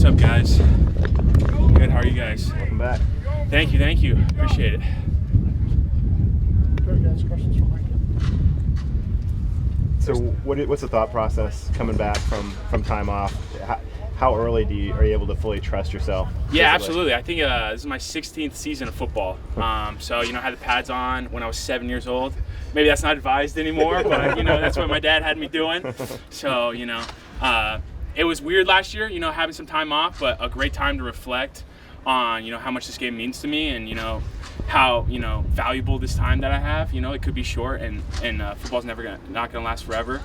What's up, guys? Good, how are you guys? Welcome back. Thank you. Appreciate it. Questions from Mike. So what's the thought process coming back from time off? How early are you able to fully trust yourself? Yeah, absolutely. I think this is my 16th season of football. So, I had the pads on when I was 7 years old. Maybe that's not advised anymore, but, that's what my dad had me doing. So, it was weird last year, having some time off, but a great time to reflect on, how much this game means to me and, how, valuable this time that I have. It could be short and football's not gonna last forever.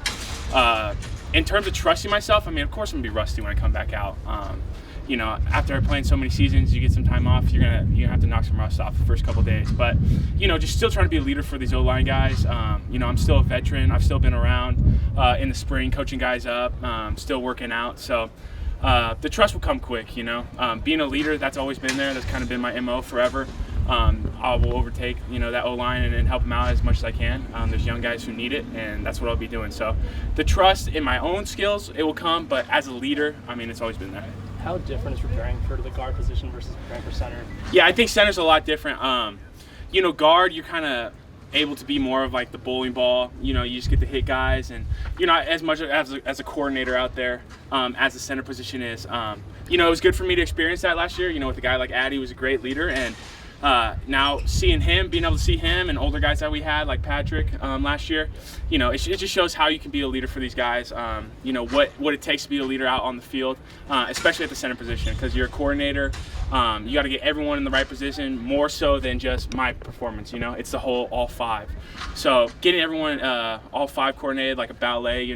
In terms of trusting myself, of course I'm gonna be rusty when I come back out. After playing so many seasons, you get some time off, you're gonna have to knock some rust off the first couple days. But, just still trying to be a leader for these O-line guys. I'm still a veteran. I've still been around in the spring, coaching guys up, still working out. So the trust will come quick, Being a leader, that's always been there. That's kind of been my MO forever. I will overtake, that O-line and help them out as much as I can. There's young guys who need it, and that's what I'll be doing. So the trust in my own skills, it will come, but as a leader, it's always been there. How different is preparing for the guard position versus preparing for center? Yeah, I think center's a lot different. Guard, you're kind of able to be more of like the bowling ball. You just get to hit guys, and you're not as much as a coordinator out there as the center position is. It was good for me to experience that last year. With a guy like Addy, who was a great leader, and now being able to see him and older guys that we had like Patrick last year, it just shows how you can be a leader for these guys. What it takes to be a leader out on the field, especially at the center position, because you're a coordinator. You got to get everyone in the right position, more so than just my performance. It's the whole all five. So getting everyone all five coordinated like a ballet,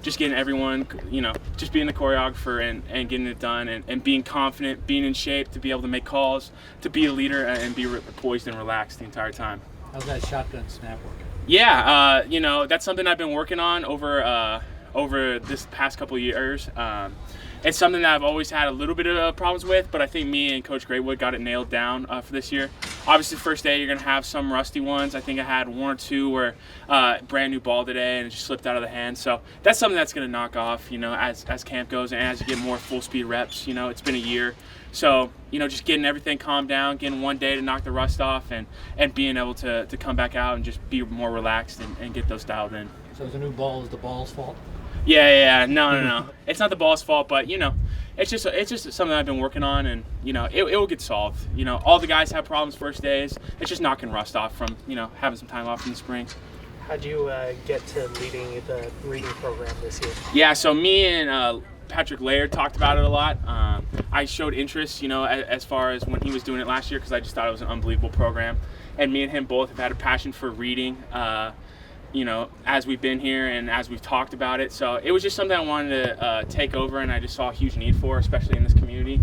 just getting everyone, just being the choreographer and getting it done and being confident, being in shape to be able to make calls, to be a leader and be poised and relaxed the entire time. How's that shotgun snap work? Yeah, that's something I've been working on over this past couple of years. It's something that I've always had a little bit of problems with, but I think me and Coach Greatwood got it nailed down for this year. Obviously, the first day you're going to have some rusty ones. I think I had one or two where brand new ball today and it just slipped out of the hand. So that's something that's going to knock off, as camp goes and as you get more full speed reps. It's been a year. So, just getting everything calmed down, getting one day to knock the rust off and being able to come back out and just be more relaxed and get those dialed in. So the new ball is the ball's fault? Yeah. No. It's not the ball's fault, but it's just something I've been working on, and it will get solved. All the guys have problems first days. It's just knocking rust off from having some time off in the spring. How'd you get to leading the reading program this year? Yeah, so me and Patrick Laird talked about it a lot. I showed interest, as far as when he was doing it last year, because I just thought it was an unbelievable program. And me and him both have had a passion for reading. As we've been here and as we've talked about it. So it was just something I wanted to take over, and I just saw a huge need for, especially in this community,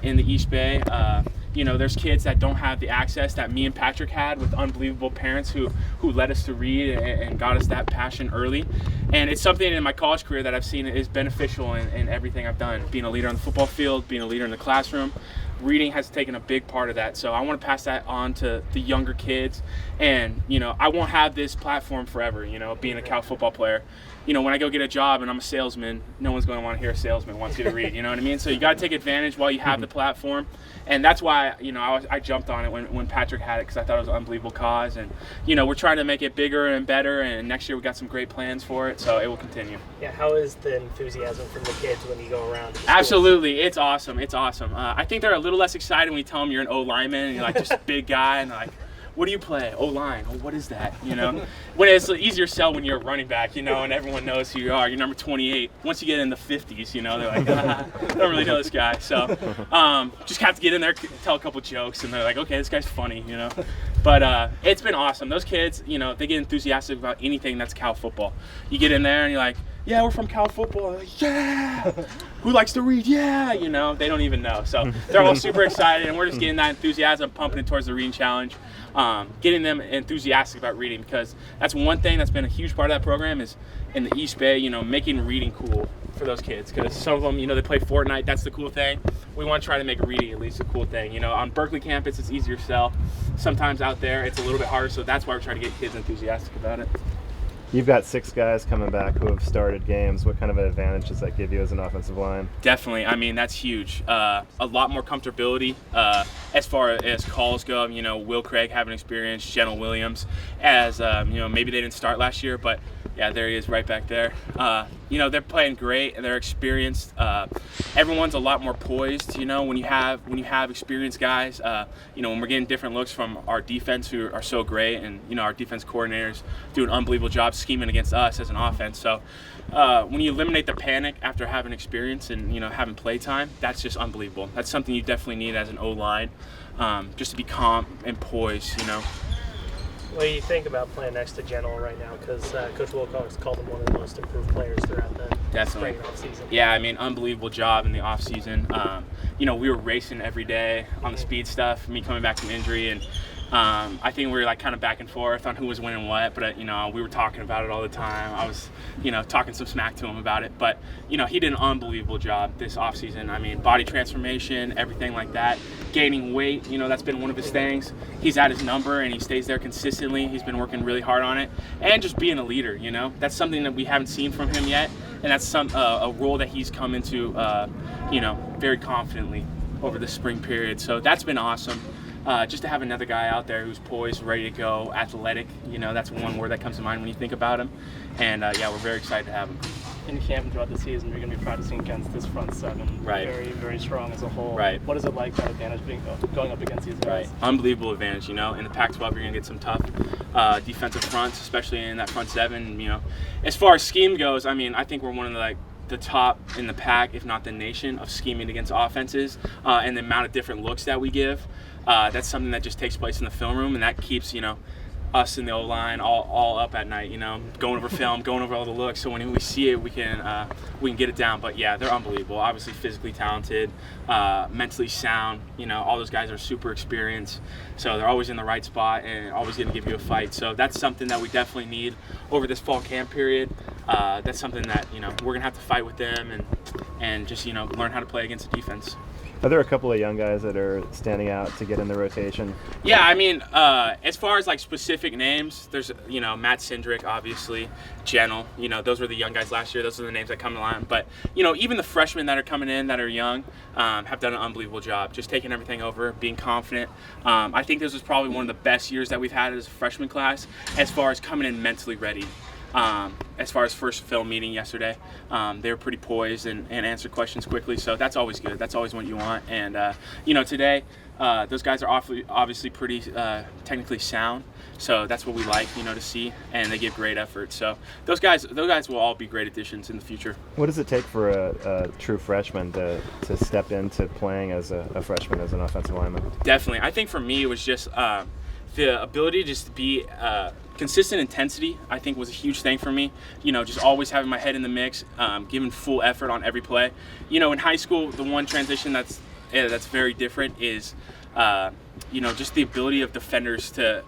in the East Bay. There's kids that don't have the access that me and Patrick had, with unbelievable parents who led us to read and got us that passion early. And it's something in my college career that I've seen is beneficial in everything I've done. Being a leader on the football field, being a leader in the classroom. Reading has taken a big part of that. So I want to pass that on to the younger kids. And, I won't have this platform forever, being a Cal football player. When I go get a job and I'm a salesman, no one's going to want to hear a salesman wants you to read, you know what I mean? So you got to take advantage while you have the platform. And that's why, I jumped on it when Patrick had it, because I thought it was an unbelievable cause. And, we're trying to make it bigger and better. And next year we got some great plans for it. So it will continue. Yeah, how is the enthusiasm from the kids when you go around? Absolutely. It's awesome. I think they're a little less excited when you tell them you're an O-lineman and you're like just a big guy and they're like, what do you play? O-line. Oh, what is that? When it's an easier sell when you're a running back, and everyone knows who you are. You're number 28. Once you get in the 50s, they're like, I don't really know this guy. So just have to get in there, tell a couple jokes, and they're like, okay, this guy's funny, But it's been awesome. Those kids, they get enthusiastic about anything that's Cal football. You get in there and you're like, yeah, we're from Cal football. Like, yeah. Who likes to read? Yeah. They don't even know. So they're all super excited, and we're just getting that enthusiasm, pumping it towards the reading challenge. Getting them enthusiastic about reading, because that's one thing that's been a huge part of that program is in the East Bay, making reading cool for those kids, because some of them, they play Fortnite, that's the cool thing. We want to try to make reading at least a cool thing. On Berkeley campus, it's easier to sell. Sometimes out there, it's a little bit harder, so that's why we're trying to get kids enthusiastic about it. You've got 6 guys coming back who have started games. What kind of an advantage does that give you as an offensive line? Definitely. I mean, that's huge. A lot more comfortability as far as calls go. You know, Will Craig having experience, General Williams, as you know, maybe they didn't start last year, but yeah, there he is right back there. You know, they're playing great and they're experienced. Everyone's a lot more poised. You know, when you have experienced guys. You know, when we're getting different looks from our defense, who are so great, and you know, our defense coordinators do an unbelievable job scheming against us as an offense. So when you eliminate the panic after having experience and you know having play time, that's just unbelievable. That's something you definitely need as an O-line, just to be calm and poised. You know. What do you think about playing next to General right now? Because Coach Wilcox called him one of the most improved players throughout the spring offseason. Yeah, I mean, unbelievable job in the offseason. You know, we were racing every day on the speed stuff, me coming back from injury, and I think we were like kind of back and forth on who was winning what, but you know, we were talking about it all the time. I was, you know, talking some smack to him about it, but you know, he did an unbelievable job this offseason. I mean, body transformation, everything like that. Gaining weight, you know, that's been one of his things. He's at his number and he stays there consistently. He's been working really hard on it, and just being a leader. You know, that's something that we haven't seen from him yet, and that's a role that he's come into, you know, very confidently over the spring period. So that's been awesome. Just to have another guy out there who's poised, ready to go, athletic, you know, that's one word that comes to mind when you think about him. And yeah, we're very excited to have him. In camp and throughout the season, you're going to be practicing against this front seven. Right. Very, very strong as a whole. Right. What is it like, that advantage going up against these guys? Right. Unbelievable advantage, you know. In the Pac-12, you're going to get some tough defensive fronts, especially in that front seven. You know, as far as scheme goes, I mean, I think we're one of the top in the pack, if not the nation, of scheming against offenses, and the amount of different looks that we give. That's something that just takes place in the film room, and that keeps, you know, us in the O-line all up at night, you know, going over film, going over all the looks. So when we see it, we can get it down. But yeah, they're unbelievable. Obviously physically talented, mentally sound. You know, all those guys are super experienced. So they're always in the right spot and always going to give you a fight. So that's something that we definitely need over this fall camp period. That's something that, you know, we're going to have to fight with them and just, you know, learn how to play against the defense. Are there a couple of young guys that are standing out to get in the rotation? Yeah, I mean, as far as like specific names, there's, you know, Matt Cindric, obviously, Genel, you know, those were the young guys last year. Those are the names that come to mind. But, you know, even the freshmen that are coming in that are young have done an unbelievable job, just taking everything over, being confident. I think this was probably one of the best years that we've had as a freshman class as far as coming in mentally ready. As far as first film meeting yesterday, they were pretty poised and answered questions quickly, so that's always good. That's always what you want. And you know, today those guys are obviously pretty technically sound, so that's what we like, you know, to see, and they give great effort. So those guys will all be great additions in the future. What does it take for a true freshman to step into playing as a freshman as an offensive lineman? Definitely, I think for me it was just the ability to just be consistent intensity, I think, was a huge thing for me. You know, just always having my head in the mix, giving full effort on every play. You know, in high school, the one transition that's very different is, you know, just the ability of defenders to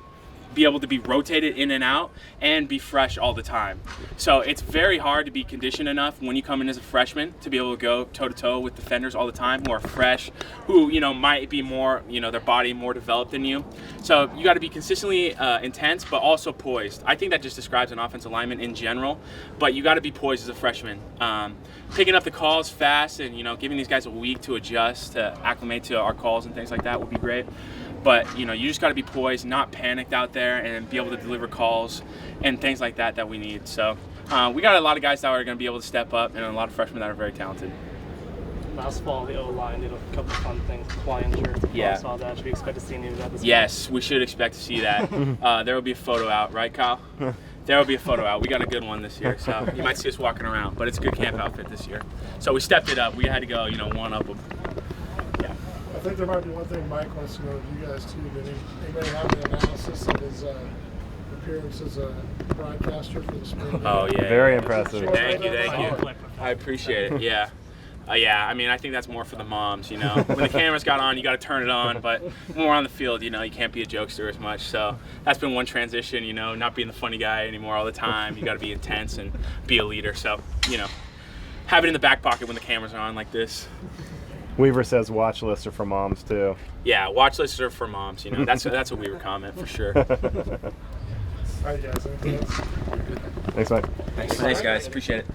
be able to be rotated in and out and be fresh all the time. So it's very hard to be conditioned enough when you come in as a freshman to be able to go toe-to-toe with defenders all the time who are fresh, who, you know, might be more, you know, their body more developed than you. So you got to be consistently intense, but also poised. I think that just describes an offensive lineman in general, but you got to be poised as a freshman. Picking up the calls fast and, you know, giving these guys a week to adjust, to acclimate to our calls and things like that would be great. But, you know, you just got to be poised, not panicked out there, and be able to deliver calls and things like that we need. So we got a lot of guys that are going to be able to step up, and a lot of freshmen that are very talented. Last fall, the O-line did a couple of fun things, Hawaiian shirts. Yeah. I saw that. Should we expect to see any of that this Yes, we should expect to see that. There will be a photo out, right, Kyle? There will be a photo out. We got a good one this year, so you might see us walking around. But it's a good camp outfit this year. So we stepped it up. We had to go, you know, one up them. Yeah. I think there might be one thing Mike wants to know of you guys too. Did anybody have an analysis of his appearance as a broadcaster for the spring? Oh yeah. Very impressive. Thank you. I appreciate it. Yeah. Yeah, I mean, I think that's more for the moms, you know. When the cameras got on, you got to turn it on, but when we're on the field, you know, you can't be a jokester as much. So that's been one transition, you know, not being the funny guy anymore all the time. You got to be intense and be a leader. So, you know, have it in the back pocket when the cameras are on like this. Weaver says watch lists are for moms too. Yeah, watch lists are for moms, you know. That's a Weaver comment for sure. All right, guys. Anything else? Thanks, Mike. Thanks guys. Appreciate it.